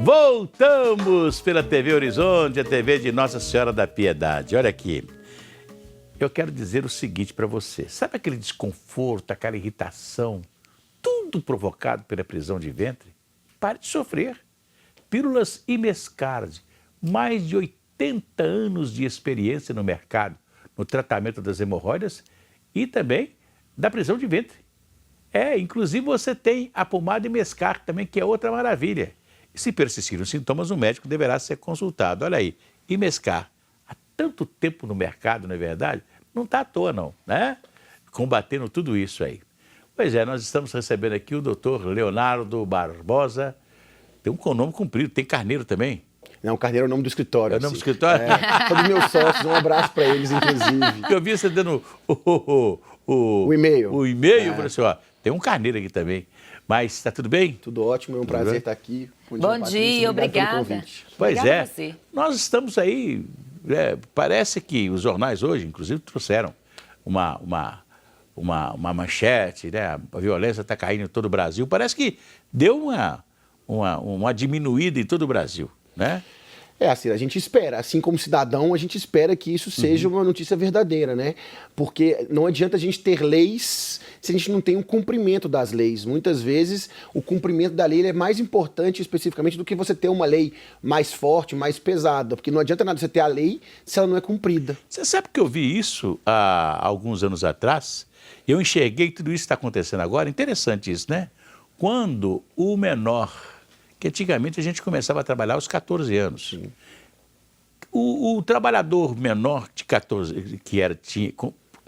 Voltamos pela TV Horizonte, a TV de Nossa Senhora da Piedade. Olha aqui, eu quero dizer o seguinte para você. Sabe aquele desconforto, aquela irritação, tudo provocado pela prisão de ventre? Pare de sofrer. Pílulas Imescard, mais de 80 anos de experiência no mercado, no tratamento das hemorroidas e também da prisão de ventre. Inclusive você tem a pomada Imescard também, que é outra maravilha. E se persistirem os sintomas, o médico deverá ser consultado. Olha aí, Imescard, há tanto tempo no mercado, não é verdade? Não está à toa não, né? Combatendo tudo isso aí. Pois é, nós estamos recebendo aqui o doutor Leonardo Barbosa. Tem um nome comprido, tem Carneiro também. Não, Carneiro é o nome do escritório. É o nome do escritório? Todos meus sócios, um abraço para eles, inclusive. Eu vi você dando o e-mail. O e-mail, para você, ó, tem um Carneiro aqui também. Mas está tudo bem? Tudo ótimo, é um prazer estar aqui. Bom dia, obrigada. Pois obrigada é, a você. Nós estamos aí, parece que os jornais hoje, inclusive, trouxeram uma manchete, né? A violência está caindo em todo o Brasil. Parece que deu uma diminuída em todo o Brasil, né? Assim, a gente espera, assim como cidadão, a gente espera que isso seja uma notícia verdadeira, né? Porque não adianta a gente ter leis se a gente não tem um cumprimento das leis. Muitas vezes, o cumprimento da lei é mais importante especificamente do que você ter uma lei mais forte, mais pesada. Porque não adianta nada você ter a lei se ela não é cumprida. Você sabe que eu vi isso há alguns anos atrás? Eu enxerguei tudo isso que está acontecendo agora. Interessante isso, né? Quando o menor, que antigamente a gente começava a trabalhar aos 14 anos. Sim. O trabalhador menor de 14,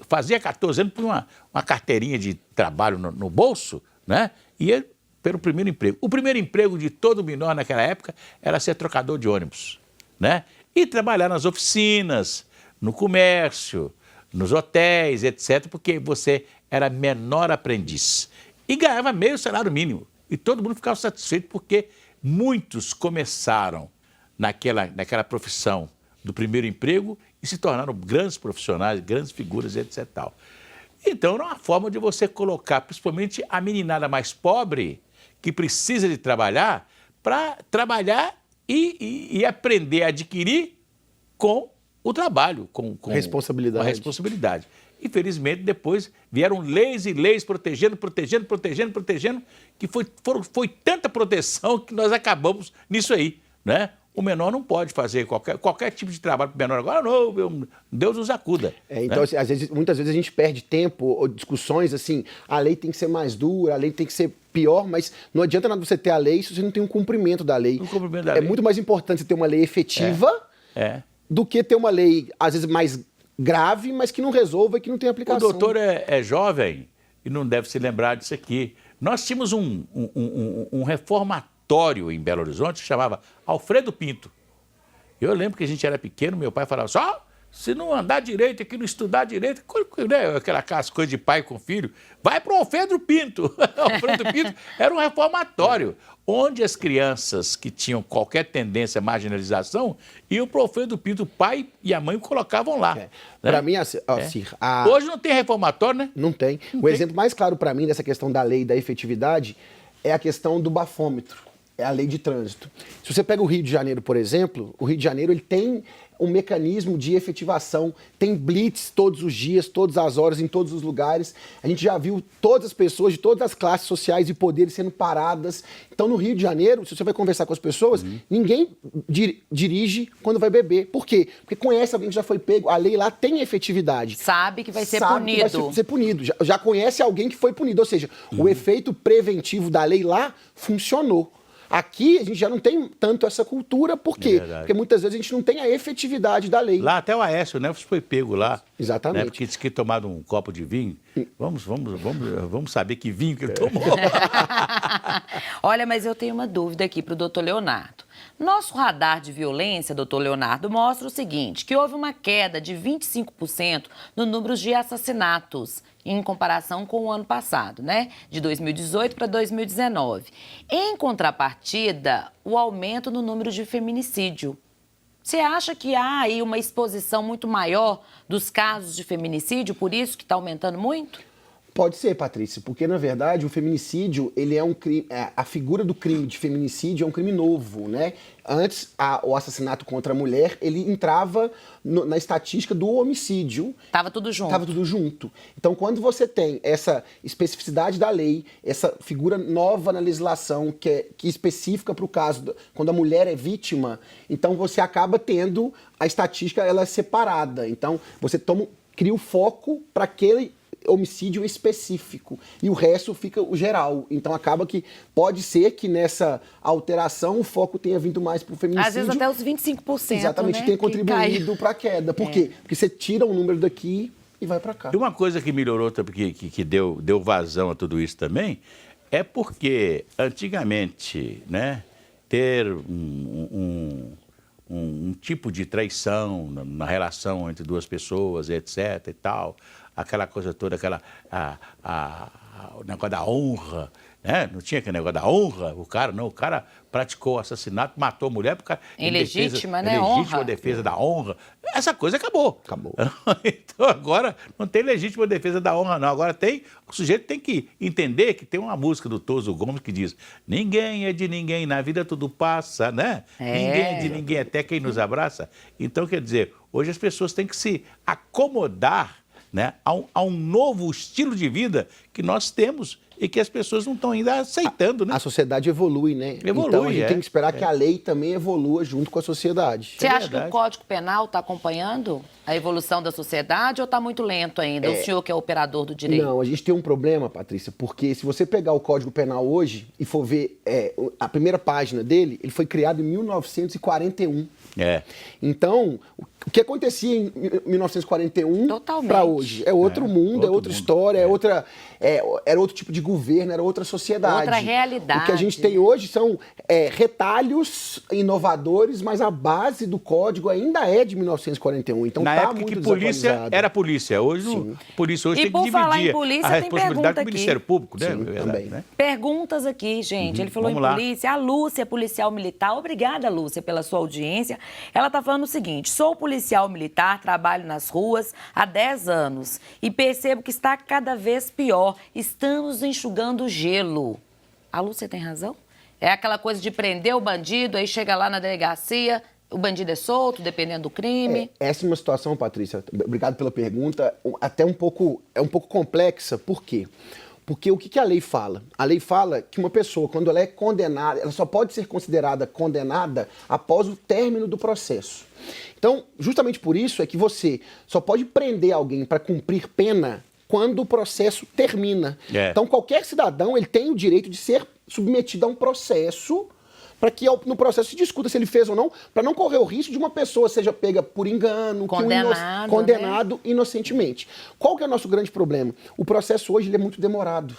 fazia 14 anos por uma carteirinha de trabalho no bolso, né? Ia pelo primeiro emprego. O primeiro emprego de todo menor naquela época era ser trocador de ônibus, né? E trabalhar nas oficinas, no comércio, nos hotéis, etc., porque você era menor aprendiz. E ganhava meio salário mínimo. E todo mundo ficava satisfeito porque muitos começaram naquela profissão do primeiro emprego e se tornaram grandes profissionais, grandes figuras, etc. Tal. Então, era uma forma de você colocar, principalmente a meninada mais pobre, que precisa de trabalhar, para trabalhar e aprender a adquirir com o trabalho, com responsabilidade. A responsabilidade. Infelizmente, depois vieram leis e leis protegendo, que foi tanta proteção que nós acabamos nisso aí, né? O menor não pode fazer qualquer tipo de trabalho para o menor agora, não, Deus nos acuda. Então, né? assim, muitas vezes a gente perde tempo ou discussões assim, a lei tem que ser mais dura, a lei tem que ser pior, mas não adianta nada você ter a lei se você não tem um cumprimento da lei. É muito mais importante você ter uma lei efetiva do que ter uma lei, às vezes, mais grave, mas que não resolva e que não tem aplicação. O doutor é jovem e não deve se lembrar disso aqui. Nós tínhamos um reformatório em Belo Horizonte que chamava Alfredo Pinto. Eu lembro que a gente era pequeno, meu pai falava só, se não andar direito aqui, não estudar direito, né? Aquelas coisas de pai com filho, vai para o Alfredo Pinto. Alfredo Pinto era um reformatório, onde as crianças que tinham qualquer tendência à marginalização iam para o Alfredo Pinto, o pai e a mãe o colocavam lá. Né? Para mim, hoje não tem reformatório, né? Não tem. Exemplo mais claro para mim dessa questão da lei e da efetividade é a questão do bafômetro. É a lei de trânsito. Se você pega o Rio de Janeiro, por exemplo, o Rio de Janeiro ele tem um mecanismo de efetivação, tem blitz todos os dias, todas as horas, em todos os lugares. A gente já viu todas as pessoas de todas as classes sociais e poderes sendo paradas. Então, no Rio de Janeiro, se você vai conversar com as pessoas, ninguém dirige quando vai beber. Por quê? Porque conhece alguém que já foi pego, a lei lá tem efetividade. Sabe que vai ser punido. Que vai ser punido. Já conhece alguém que foi punido. Ou seja, o efeito preventivo da lei lá funcionou. Aqui a gente já não tem tanto essa cultura, por quê? Porque muitas vezes a gente não tem a efetividade da lei. Lá até o Aécio Neves foi pego lá. Exatamente. Né? Porque disse que tomado um copo de vinho. Vamos saber que vinho que ele tomou. Olha, mas eu tenho uma dúvida aqui para o doutor Leonardo. Nosso radar de violência, doutor Leonardo, mostra o seguinte, que houve uma queda de 25% no número de assassinatos em comparação com o ano passado, né? De 2018 para 2019. Em contrapartida, o aumento no número de feminicídio. Você acha que há aí uma exposição muito maior dos casos de feminicídio, por isso que está aumentando muito? Pode ser, Patrícia, porque na verdade o feminicídio, ele é um crime, a figura do crime de feminicídio é um crime novo, né? Antes, o assassinato contra a mulher, ele entrava na estatística do homicídio. Tava tudo junto. Tava tudo junto. Então, quando você tem essa especificidade da lei, essa figura nova na legislação que é específica para o caso, quando a mulher é vítima, então você acaba tendo a estatística ela é separada. Então, você cria o foco para aquele homicídio específico e o resto fica o geral. Então acaba que pode ser que nessa alteração o foco tenha vindo mais para o feminicídio. Às vezes até os 25%, exatamente, né? tenha contribuído para a queda. Por quê? Porque você tira um número daqui e vai para cá. E uma coisa que melhorou, que deu vazão a tudo isso também, é porque antigamente, né, ter um tipo de traição na relação entre duas pessoas, etc. e tal, aquela coisa toda, o negócio da honra, né? Não tinha aquele negócio da honra, o cara praticou o assassinato, matou a mulher, porque ilegítima, né? Legítima honra. defesa da honra. Essa coisa acabou. Acabou. Então agora não tem legítima defesa da honra, não. Agora o sujeito tem que entender que tem uma música do Toso Gomes que diz: ninguém é de ninguém, na vida tudo passa, né? Ninguém é de ninguém, até quem nos abraça. Então, quer dizer, hoje as pessoas têm que se acomodar, né, a um novo estilo de vida que nós temos e que as pessoas não estão ainda aceitando, né? A sociedade evolui, né? Evolui, então a gente tem que esperar que a lei também evolua junto com a sociedade. Você acha que o Código Penal está acompanhando a evolução da sociedade ou está muito lento ainda? O senhor que é operador do direito. Não, a gente tem um problema, Patrícia, porque se você pegar o Código Penal hoje e for ver a primeira página dele, ele foi criado em 1941. Então, o que acontecia em 1941 para hoje é outro mundo, é outra história, era outro tipo de governo, era outra sociedade. Outra realidade. O que a gente tem hoje são retalhos inovadores, mas a base do código ainda é de 1941. Então na tá época muito que polícia era polícia, hoje polícia hoje e tem que por falar dividir em polícia, a tem responsabilidade pergunta do Ministério Público, né? Sim, também. Né? Perguntas aqui, gente. Ele falou Vamos em lá. polícia. A Lúcia, policial militar. Obrigada, Lúcia, pela sua audiência. Ela está falando o seguinte: sou policial militar, trabalho nas ruas há 10 anos e percebo que está cada vez pior. Estamos enxugando gelo. A Lúcia tem razão? É aquela coisa de prender o bandido, aí chega lá na delegacia, o bandido é solto, dependendo do crime. Essa é uma situação, Patrícia, obrigado pela pergunta, até um pouco complexa. Por quê? Porque o que a lei fala? A lei fala que uma pessoa, quando ela é condenada, ela só pode ser considerada condenada após o término do processo. Então, justamente por isso é que você só pode prender alguém para cumprir pena quando o processo termina. Então, qualquer cidadão ele tem o direito de ser submetido a um processo para que no processo se discuta se ele fez ou não, para não correr o risco de uma pessoa seja pega por engano, condenado inocentemente. Qual que é o nosso grande problema? O processo hoje ele é muito demorado.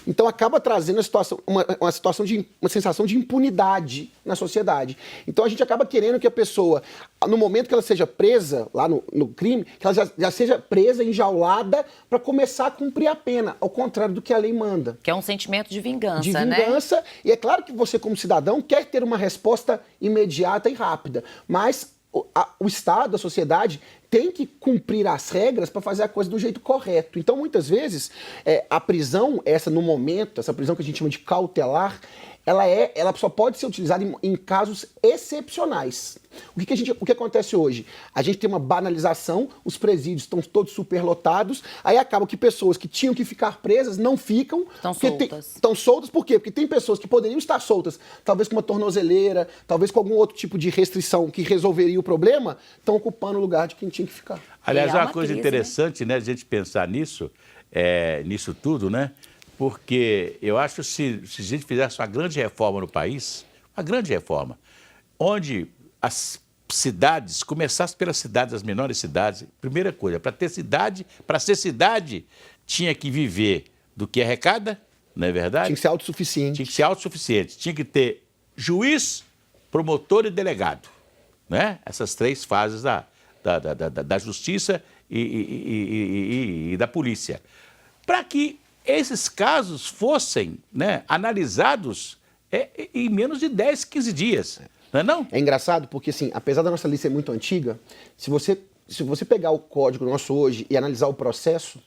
Então acaba trazendo uma sensação de impunidade na sociedade. Então a gente acaba querendo que a pessoa, no momento que ela seja presa lá no crime, que ela já seja presa, enjaulada, para começar a cumprir a pena, ao contrário do que a lei manda. Que é um sentimento de vingança, de vingança, né? E é claro que você, como cidadão, quer ter uma resposta imediata e rápida, mas o Estado, a sociedade, tem que cumprir as regras para fazer a coisa do jeito correto. Então, muitas vezes, a prisão, essa prisão que a gente chama de cautelar, ela só pode ser utilizada em casos excepcionais. O que acontece hoje? A gente tem uma banalização, os presídios estão todos superlotados, aí acaba que pessoas que tinham que ficar presas não ficam. Estão soltas. Estão soltas por quê? Porque tem pessoas que poderiam estar soltas, talvez com uma tornozeleira, talvez com algum outro tipo de restrição que resolveria o problema, estão ocupando o lugar de quem tinha que ficar. Aliás, uma coisa interessante, né, a gente pensar nisso tudo, né? Porque eu acho que se a gente fizesse uma grande reforma no país, uma grande reforma, onde as cidades, começasse pelas cidades, as menores cidades, primeira coisa, para ser cidade, tinha que viver do que arrecada, não é verdade? Tinha que ser autossuficiente. Tinha que ser autossuficiente, tinha que ter juiz, promotor e delegado, né? Essas três fases da justiça e da polícia. Para que esses casos fossem, né, analisados em menos de 10, 15 dias. Não é não? É engraçado porque, assim, apesar da nossa lei ser muito antiga, se você pegar o código nosso hoje e analisar o processo,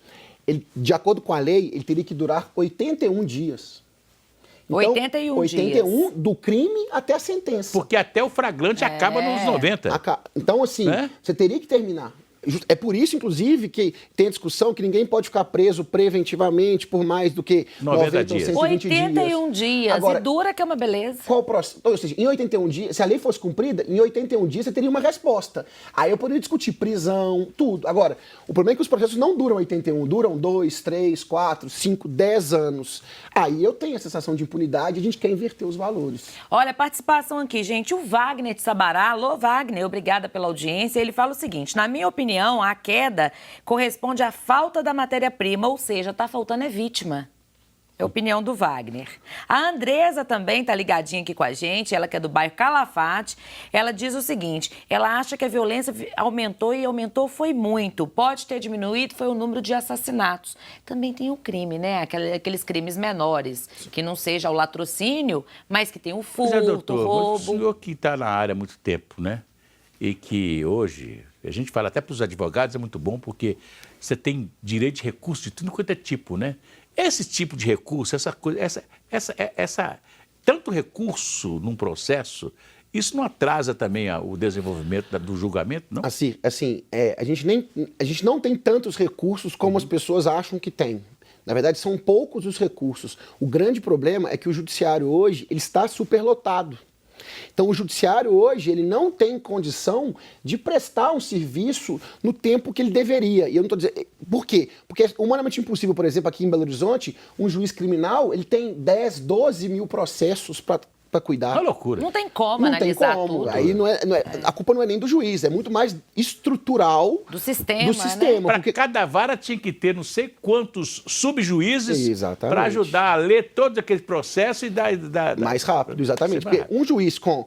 ele, de acordo com a lei, ele teria que durar 81 dias. Então, 81 dias. 81 do crime até a sentença. Porque até o flagrante acaba nos 90. Então, assim, você teria que terminar. É por isso, inclusive, que tem a discussão que ninguém pode ficar preso preventivamente por mais do que 90 dias. ou 120 dias. 81 dias. Agora, e dura que é uma beleza. Qual o processo? Ou seja, em 81 dias, se a lei fosse cumprida, em 81 dias você teria uma resposta. Aí eu poderia discutir prisão, tudo. Agora, o problema é que os processos não duram 81, duram 2, 3, 4, 5, 10 anos. Aí eu tenho a sensação de impunidade e a gente quer inverter os valores. Olha, participação aqui, gente. O Wagner de Sabará. Alô, Wagner, obrigada pela audiência. Ele fala o seguinte, na minha opinião, a queda corresponde à falta da matéria-prima, ou seja, está faltando vítima. É a opinião do Wagner. A Andresa também está ligadinha aqui com a gente, ela que é do bairro Calafate. Ela diz o seguinte, ela acha que a violência aumentou e aumentou foi muito. Pode ter diminuído, foi o número de assassinatos. Também tem o crime, né? Aqueles crimes menores, que não seja o latrocínio, mas que tem o furto, doutor, o roubo. O senhor que está na área há muito tempo, né? E que hoje, a gente fala até para os advogados, é muito bom porque você tem direito de recurso de tudo quanto é tipo, né? Esse tipo de recurso, tanto recurso num processo, isso não atrasa também o desenvolvimento do julgamento, não? Assim, a gente não tem tantos recursos como as pessoas acham que tem. Na verdade, são poucos os recursos. O grande problema é que o judiciário hoje ele está superlotado. Então, o judiciário hoje, ele não tem condição de prestar um serviço no tempo que ele deveria. E eu não estou dizendo... Por quê? Porque é humanamente impossível, por exemplo, aqui em Belo Horizonte, um juiz criminal, ele tem 10, 12 mil processos para cuidar. Uma loucura. Não tem como Não analisar tem como. tudo. Aí a culpa não é nem do juiz, é muito mais estrutural do sistema. Né? Para cada vara tinha que ter não sei quantos subjuízes para ajudar a ler todo aquele processo e dar... Mais rápido, exatamente. Porque um juiz com,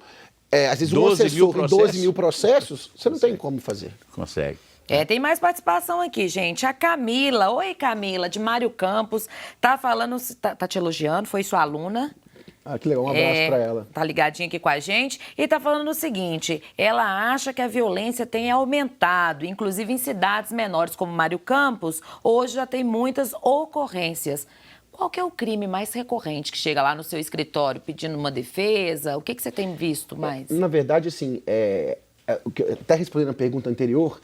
às vezes, um assessor com 12 mil processos, você não tem como fazer. Consegue. Tem mais participação aqui, gente. A Camila, oi Camila, de Mário Campos, tá falando, tá te elogiando, foi sua aluna. Ah, que legal, um abraço para ela. Tá ligadinha aqui com a gente e tá falando o seguinte, ela acha que a violência tem aumentado, inclusive em cidades menores como Mário Campos, hoje já tem muitas ocorrências. Qual que é o crime mais recorrente que chega lá no seu escritório pedindo uma defesa? O que você tem visto mais? Na verdade, assim, até respondendo a pergunta anterior,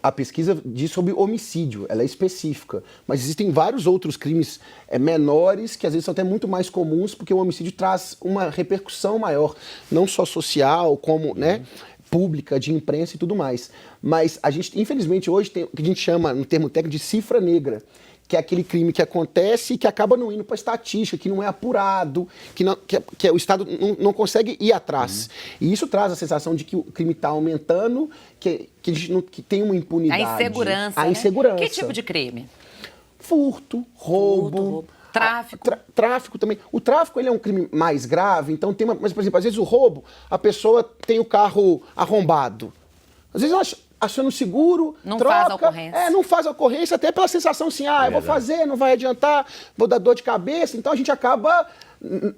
a pesquisa diz sobre homicídio, ela é específica, mas existem vários outros crimes menores que às vezes são até muito mais comuns porque o homicídio traz uma repercussão maior, não só social, como pública, de imprensa e tudo mais. Mas a gente, infelizmente, hoje tem o que a gente chama, no termo técnico, de cifra negra, que é aquele crime que acontece e que acaba não indo para a estatística, que não é apurado, que o Estado não consegue ir atrás. E isso traz a sensação de que o crime está aumentando, que a gente que tem uma impunidade. A insegurança, A insegurança. Que tipo de crime? Furto, roubo. Tráfico. Tráfico também. O tráfico ele é um crime mais grave, então tem mas, por exemplo, às vezes o roubo, a pessoa tem o carro arrombado. Às vezes ela achando seguro, não troca, faz a ocorrência. Não faz a ocorrência, até pela sensação assim, eu vou fazer, não vai adiantar, vou dar dor de cabeça. Então a gente acaba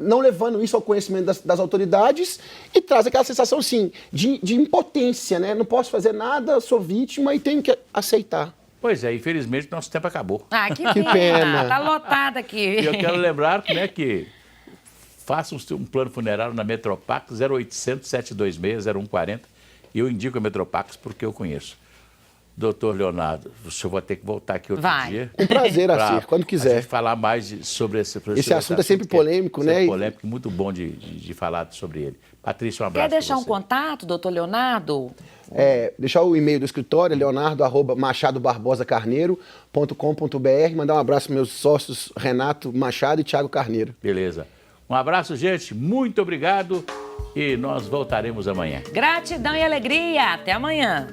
não levando isso ao conhecimento das autoridades e traz aquela sensação assim, de impotência, né? Não posso fazer nada, sou vítima e tenho que aceitar. Pois é, infelizmente nosso tempo acabou. Que pena. Tá lotado aqui. E eu quero lembrar que faça um plano funerário na Metropax 0800 726 0140. E eu indico a Metropax porque eu conheço. Doutor Leonardo, o senhor vai ter que voltar aqui outro dia. Um prazer, Assir, quando quiser. A gente falar mais sobre esse assunto é sempre polêmico, né? É polêmico, muito bom de falar sobre ele. Patrícia, um abraço. Quer deixar um contato, doutor Leonardo? Deixar o e-mail do escritório, leonardo@machadobarbosacarneiro.com.br, mandar um abraço para meus sócios Renato Machado e Thiago Carneiro. Beleza. Um abraço, gente. Muito obrigado. E nós voltaremos amanhã. Gratidão e alegria. Até amanhã.